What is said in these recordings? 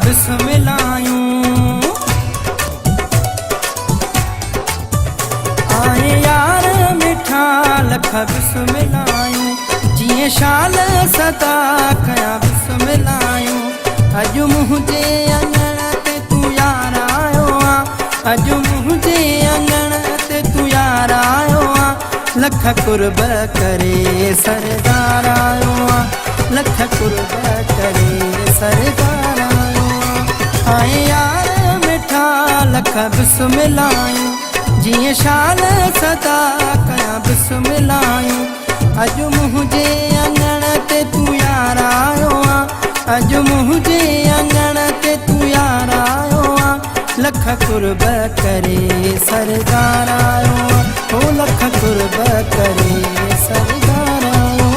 बिस्मिल्लाहूं आए यार मिठा लख बिस्मिल्लाहूं जिए शाल सदा कया बिस्मिल्लाहूं अज मुझे अंगण ते तू यार आयो अज मुझे अंगण ते तू यार आयो लख कुर्ब करे सरदार आयो लख कुर्ब करे सरदार आयो आए यार मिठा लख बिस्मिल्लाहूं जिए शाल सदा कया बिस्मिल्लाहूं अज मुझे अंगण ते तू यार आयो अज मुझे अंगण ते तू यार आयो लख कुर्ब करे सरदार आयो ओ लख कुर्ब करे सरदार आयो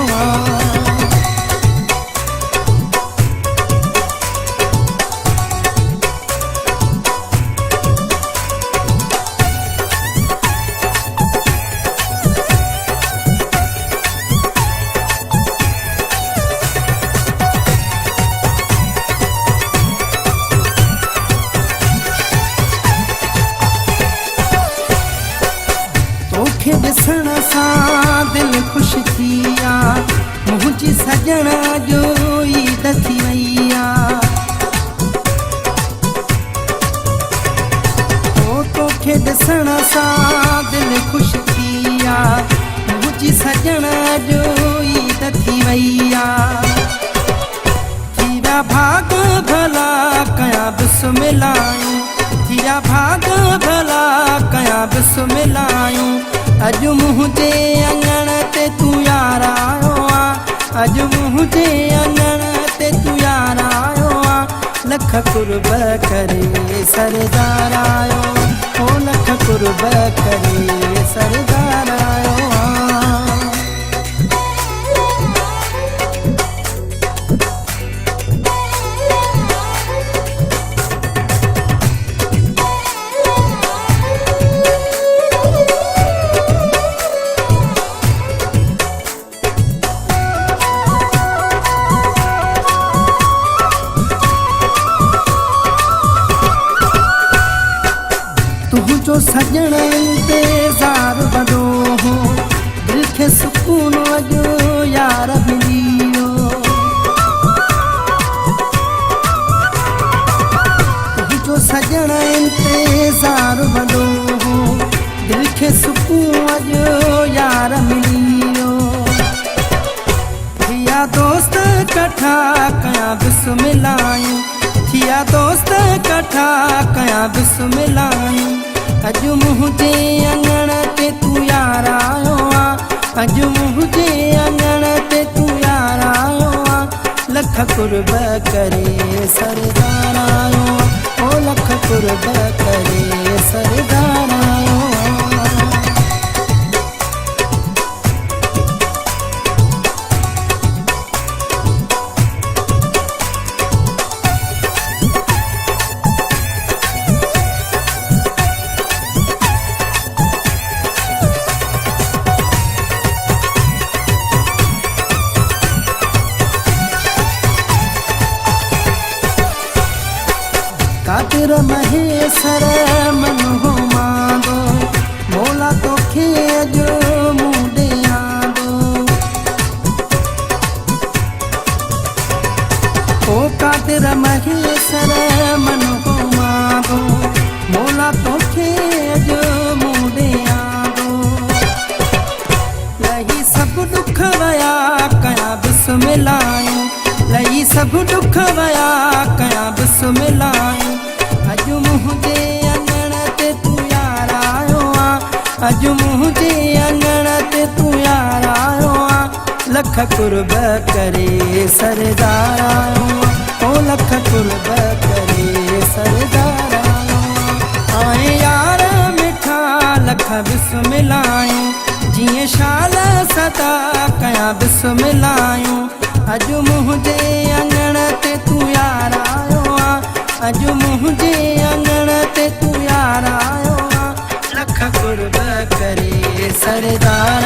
ॾिसण सां दिलि ख़ुशि थी विया मुंहिंजी सजण जो ईद थी वई आहे तोखे ॾिसण सां दिलि ख़ुशि थी विया मुंहिंजी सजण जो ईद थी वई आहे थी विया भाग भला कया बिस्मिल्लाहूं थी विया भाग भला कया बिस्मिल्लाहूं अज मुझे अंगण ते तू यार आयो अज मुझे अंगण ते तू यार आयो लख कुर्ब करे सरदार आयो ओ लख कुर्ब करे सरदार आयो तुझो सजण इंतजार वॾो हो दिल खे सुकून अॼु यार मिलियो तुझो सजण इंतजार वॾो हो दिल खे सुकून अॼु यार मिलियो थिया दोस्त कठा कया बिस्मिल्लाहूं थिया दोस्त कठा कया बिस्मिल्लाहूं अज मुझे अंगण ते तू यार आयो अज मुझे अंगण ते तू यार आयो लख कुर्ब करे सरदार आयो ओ लख कुर्ब करे सरदार आयो कातिर महेश्वर मन हो मांदो मोला तोखे अॼु मूं ॾियां ओ कातिर महेश्वर मन हो मांदो मोला तोखे अॼु मूं ॾियां लही सभु दुख वया कया बिस्मिल्लाहूं लही सभु दुख वया कया बिस्मिल्लाहूं अज मुझे अंगण ते तू यार आयो अज मुझे अंगण ते तू यार आयो लख कुर्ब करे सरदार आयो ओ लख कुर्ब करे सरदार आयो आए यार मिठा लख बिस्मिल्लाहूं जिए शाल सदा कया बिस्मिल्लाहूं अज मुझे अंगण ते तू यार आयो अज मुझे अंगण ते तू यार आयो लख कुर्ब करे सरदार